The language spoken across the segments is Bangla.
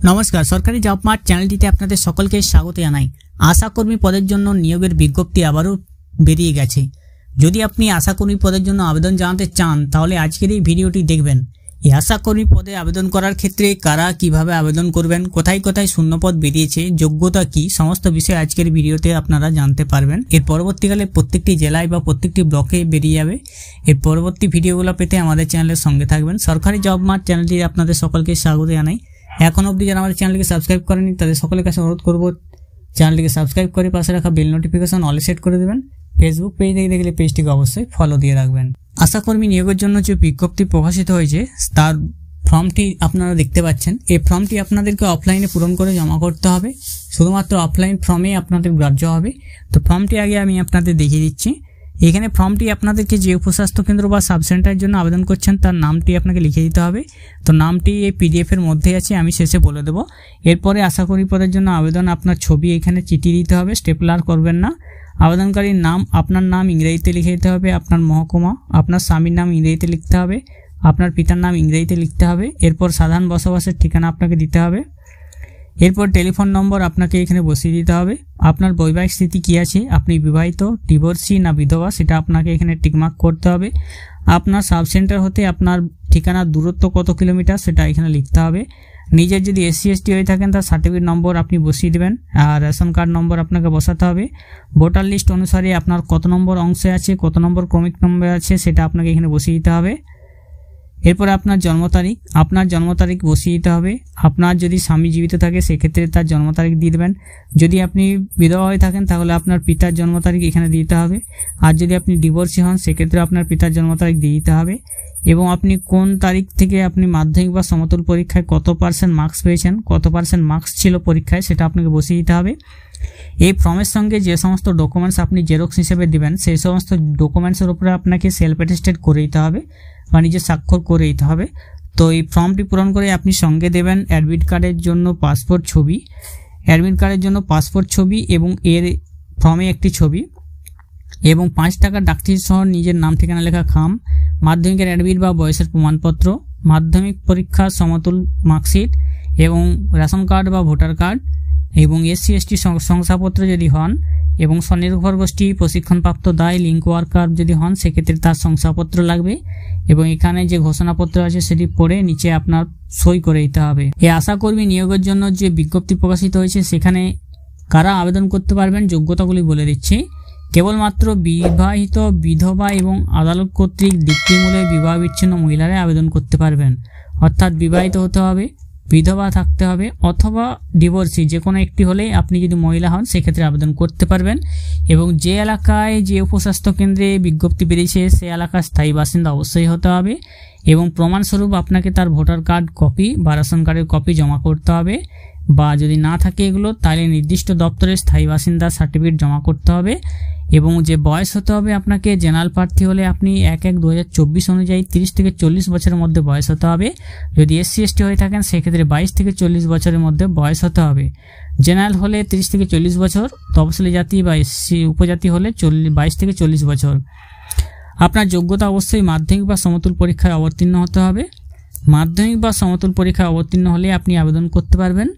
নমস্কার, সরকারি জব মার্ট চ্যানেলটিতে আপনাদের সকলকে স্বাগত জানাই। আশাকর্মী পদের জন্য নিয়োগের বিজ্ঞপ্তি আবারও বেরিয়ে গেছে। যদি আপনি আশাকর্মী পদের জন্য আবেদন জানাতে চান তাহলে আজকের এই ভিডিওটি দেখবেন। এই আশাকর্মী পদে আবেদন করার ক্ষেত্রে কারা কিভাবে আবেদন করবেন, কোথায় কোথায় শূন্যপদ বেরিয়েছে, যোগ্যতা কি, সমস্ত বিষয় আজকের ভিডিওতে আপনারা জানতে পারবেন। এর পরবর্তীকালে প্রত্যেকটি জেলায় বা প্রত্যেকটি ব্লকে বেরিয়ে যাবে। এর পরবর্তী ভিডিওগুলো পেতে আমাদের চ্যানেলের সঙ্গে থাকবেন। সরকারি জব মার্ট চ্যানেলটি আপনাদের সকলকে স্বাগত জানাই। এখন অবধি যারা আমাদের চ্যানেলকে সাবস্ক্রাইব করেনি তাদের সকলের কাছে অনুরোধ করব চ্যানেলটিকে সাবস্ক্রাইব করে পাশে রাখা বেল নোটিফিকেশন অলে সেট করে দেবেন। ফেসবুক পেজ থেকে দেখলে পেজটিকে অবশ্যই ফলো দিয়ে রাখবেন। আশাকর্মী নিয়োগের জন্য যে বিজ্ঞপ্তি প্রকাশিত হয়েছে তার ফর্মটি আপনারা দেখতে পাচ্ছেন। এই ফর্মটি আপনাদেরকে অফলাইনে পূরণ করে জমা করতে হবে। শুধুমাত্র অফলাইন ফর্মে আপনাদের গ্রাহ্য হবে। তো ফর্মটি আগে আমি আপনাদের দেখিয়ে দিচ্ছি। এখানে ফর্মটি আপনাদেরকে যে উপস্বাস্থ্য কেন্দ্র বা সাবসেন্টারের জন্য আবেদন করছেন তার নামটি আপনাকে লিখে দিতে হবে। তো নামটি এই পিডিএফের মধ্যে আছে, আমি শেষে বলে দেব। এরপরে আশাকর্মী পদের জন্য আবেদন আপনার ছবি এখানে চিঠিয়ে দিতে হবে, স্টেপলার করবেন না। আবেদনকারীর নাম, আপনার নাম ইংরেজিতে লিখে দিতে হবে, আপনার মহকুমা, আপনার স্বামীর নাম ইংরেজিতে লিখতে হবে, আপনার পিতার নাম ইংরেজিতে লিখতে হবে। এরপর সাধারণ বসবাসের ঠিকানা আপনাকে দিতে হবে। এরপর টেলিফোন নম্বর আপনাকে এখানে বসিয়ে দিতে হবে। আপনার বৈবাহিক স্থিতি কী আছে, আপনি বিবাহিত, ডিভোর্সি না বিধবা, সেটা আপনাকে এখানে টিকমার্ক করতে হবে। আপনার সাব সেন্টার হতে আপনার ঠিকানার দূরত্ব কত কিলোমিটার সেটা এখানে লিখতে হবে। নিজের যদি SC/ST হয়ে থাকেন তার সার্টিফিকেট নম্বর আপনি বসিয়ে দেবেন, আর রেশন কার্ড নম্বর আপনাকে বসাতে হবে। ভোটার লিস্ট অনুসারে আপনার কত নম্বর অংশে আছে, কত নম্বর ক্রমিক নম্বর আছে সেটা আপনাকে এখানে বসিয়ে দিতে হবে। এরপরে আপনার জন্ম তারিখ বসিয়ে দিতে হবে। আপনার যদি স্বামী জীবিত থাকে সেক্ষেত্রে তার জন্ম তারিখ দিয়ে দেবেন। যদি আপনি বিধবা হয়ে থাকেন তাহলে আপনার পিতার জন্ম তারিখ এখানে দিতে হবে। আর যদি আপনি ডিভোর্সি হন সেক্ষেত্রে আপনার পিতার জন্ম তারিখ দিয়ে দিতে হবে। এবং আপনি কোন তারিখ থেকে আপনি মাধ্যমিক বা সমতুল পরীক্ষায় কত % মার্কস পেয়েছেন, কত % মার্কস ছিল পরীক্ষায় সেটা আপনাকে বসিয়ে দিতে হবে। এই ফর্মের সঙ্গে যে সমস্ত ডকুমেন্টস আপনি জেরক্স হিসেবে দিবেন সেই সমস্ত ডকুমেন্টসের উপরে আপনাকে সেলফ অ্যাটেস্টেড করে দিতে হবে বা নিজের স্বাক্ষর করে দিতে হবে। তো এই ফর্মটি পূরণ করে আপনি সঙ্গে দেবেন অ্যাডমিট কার্ডের জন্য পাসপোর্ট ছবি, এবং এর ফর্মে একটি ছবি এবং 5 টাকার ডাকটিকিট সহ নিজের নাম ঠিকানা লেখা খাম, মাধ্যমিকের অ্যাডমিট বা বয়সের প্রমাণপত্র, মাধ্যমিক পরীক্ষার সমতুল মার্কশিট এবং রেশন কার্ড বা ভোটার কার্ড এবং SC/ST শংসাপত্র যদি হন এবং স্বনির্ভর গোষ্ঠী প্রশিক্ষণপ্রাপ্ত দায় লিঙ্ক ওয়ার্কার যদি হন সেক্ষেত্রে তার শংসাপত্র লাগবে। এবং এখানে যে ঘোষণাপত্র আছে সেটি পড়ে নিচে আপনার সই করে দিতে হবে। এই আশাকর্মী নিয়োগের জন্য যে বিজ্ঞপ্তি প্রকাশিত হয়েছে সেখানে কারা আবেদন করতে পারবেন যোগ্যতাগুলি বলে দিচ্ছি। কেবলমাত্র বিবাহিত, বিধবা এবং আদালত কর্তৃক ডিক্রিমূলে বিবাহ বিচ্ছিন্ন মহিলারা আবেদন করতে পারবেন। অর্থাৎ বিবাহিত হতে হবে, বিধবা থাকতে হবে অথবা ডিভোর্সি, যে কোনো একটি হলেই আপনি যদি মহিলা হন সেক্ষেত্রে আবেদন করতে পারবেন। এবং যে এলাকায় যে উপস্বাস্থ্য কেন্দ্রে বিজ্ঞপ্তি বেরিয়েছে সে এলাকার স্থায়ী বাসিন্দা অবশ্যই হতে হবে। এবং প্রমাণস্বরূপ আপনাকে তার ভোটার কার্ড কপি বা রেশন কার্ডের কপি জমা করতে হবে, বা যদি না থাকে এগুলো তাহলে নির্দিষ্ট দপ্তরে স্থায়ী বাসিন্দার সার্টিফিকেট জমা করতে হবে। এবং যে বয়স হতে হবে আপনাকে, জেনারেল প্রার্থী হলে আপনি 1/1/2024 অনুযায়ী 30 থেকে 40 বছরের মধ্যে বয়স হতে হবে। যদি SC/ST হয়ে থাকেন সেক্ষেত্রে 22 থেকে 40 বছরের মধ্যে বয়স হতে হবে। জেনারেল হলে 30 থেকে 40 বছর, তফসিলি জাতি বা SC উপজাতি হলে 22 থেকে 40 বছর। আপনার যোগ্যতা অবশ্যই মাধ্যমিক বা সমতুল পরীক্ষায় অবতীর্ণ হতে হবে। মাধ্যমিক বা সমতুল পরীক্ষায় অবতীর্ণ হলে আপনি আবেদন করতে পারবেন।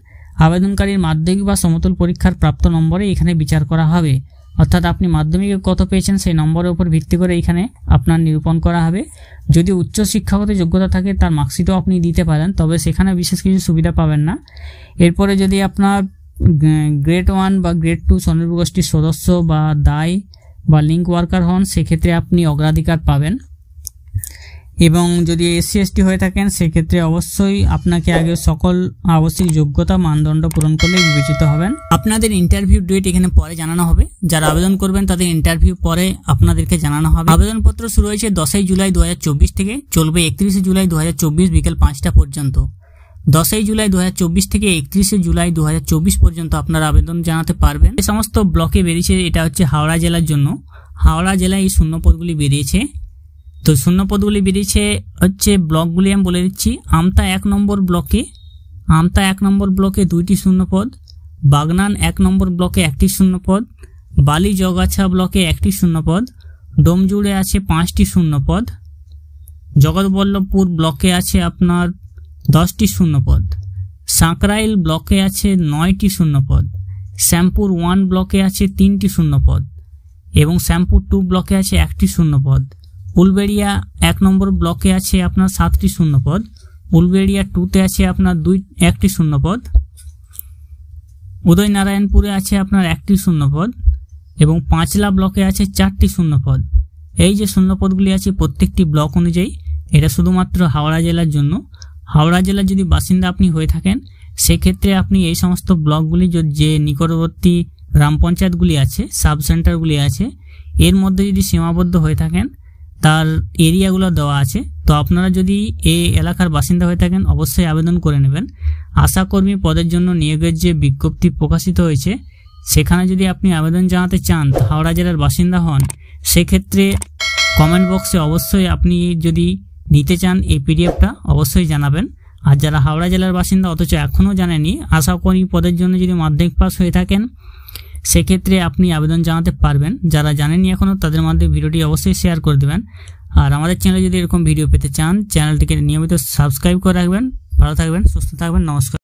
আবেদনকারীর মাধ্যমিক বা সমতুল পরীক্ষার প্রাপ্ত নম্বরে এখানে বিচার করা হবে। অর্থাৎ আপনি মাধ্যমিকে কত পেয়েছেন সেই নম্বরের উপর ভিত্তি করে এখানে আপনার নিরূপণ করা হবে। যদি উচ্চ শিক্ষাগত যোগ্যতা থাকে তার মার্কশিটও আপনি দিতে পারেন, তবে সেখানে বিশেষ কিছু সুবিধা পাবেন না। এরপরে যদি আপনার গ্রেড 1 বা গ্রেড 2 স্বনির্ভর গোষ্ঠীর সদস্য বা দায় বা লিঙ্ক ওয়ার্কার হন সেক্ষেত্রে আপনি অগ্রাধিকার পাবেন। এবং যদি SC/ST হয়ে থাকেন সেক্ষেত্রে অবশ্যই আপনাকে আগে সকল আবশ্যিক যোগ্যতা মানদণ্ড পূরণ করলে বিবেচিত হবেন। আপনাদের ইন্টারভিউ ডেট এখানে পরে জানানো হবে। যারা আবেদন করবেন তাদের ইন্টারভিউ পরে আপনাদেরকে জানানো হবে। আবেদনপত্র শুরু হয়েছে 10 জুলাই 2024 থেকে, চলবে 31 জুলাই 2024 বিকেল 5টা পর্যন্ত। 10 জুলাই 2024 থেকে 31 জুলাই 2024 পর্যন্ত আপনারা আবেদন জানাতে পারবেন। এই সমস্ত ব্লকে বেরিয়েছে, এটা হচ্ছে হাওড়া জেলার জন্য। হাওড়া জেলায় এই শূন্যপদগুলি বেরিয়েছে। তো শূন্যপদগুলি বেরিয়েছে হচ্ছে ব্লকগুলি আমি বলে দিচ্ছি। আমতা 1 নম্বর ব্লকে 2টি শূন্যপদ, বাগনান 1 নম্বর ব্লকে 1টি শূন্যপদ, বালি জগাছা ব্লকে 1টি শূন্যপদ, ডোমজুড়ে আছে 5টি শূন্যপদ, জগৎবল্লভপুর ব্লকে আছে আপনার 10টি শূন্যপদ। সাঁকরাইল ব্লকে আছে 9টি শূন্যপদ, শ্যামপুর 1 ব্লকে আছে 3টি শূন্যপদ এবং শ্যামপুর 2 ব্লকে আছে 1টি শূন্যপদ। উলবেড়িয়া 1 নম্বর ব্লকে আছে আপনার 7টি শূন্যপদ, উলবেড়িয়া 2তে আছে আপনার 1টি শূন্যপদ, উদয়নারায়ণপুরে আছে আপনার 1টি শূন্যপদ এবং পাঁচলা ব্লকে আছে 4টি শূন্যপদ। এই যে শূন্যপদগুলি আছে প্রত্যেকটি ব্লক অনুযায়ী, এটা শুধুমাত্র হাওড়া জেলার জন্য। হাওড়া জেলার যদি বাসিন্দা আপনি হয়ে থাকেন সেক্ষেত্রে আপনি এই সমস্ত ব্লকগুলি যে নিকটবর্তী গ্রাম পঞ্চায়েতগুলি আছে, সাব সেন্টারগুলি আছে, এর মধ্যে যদি সীমাবদ্ধ হয়ে থাকেন তার এরিয়াগুলো দেওয়া আছে। তো আপনারা যদি এই এলাকার বাসিন্দা হয়ে থাকেন অবশ্যই আবেদন করে নেবেন। আশাকর্মী পদের জন্য নিয়োগের যে বিজ্ঞপ্তি প্রকাশিত হয়েছে সেখানে যদি আপনি আবেদন জানাতে চান, হাওড়া জেলার বাসিন্দা হন, সেক্ষেত্রে কমেন্ট বক্সে অবশ্যই আপনি যদি নিতে চান এই পিডিএফটা অবশ্যই জানাবেন। আর যারা হাওড়া জেলার বাসিন্দা অথচ এখনও জানেনি, আশাকর্মী পদের জন্য যদি মাধ্যমিক পাস হয়ে থাকেন সেক্ষেত্রে আপনি আবেদন জানাতে পারবেন। যারা জানেননি এখনও তাদের মধ্যে ভিডিওটি অবশ্যই শেয়ার করে দেবেন। আর আমাদের চ্যানেলে যদি এরকম ভিডিও পেতে চান চ্যানেলটিকে নিয়মিত সাবস্ক্রাইব করে রাখবেন। ভালো থাকবেন, সুস্থ থাকবেন, নমস্কার।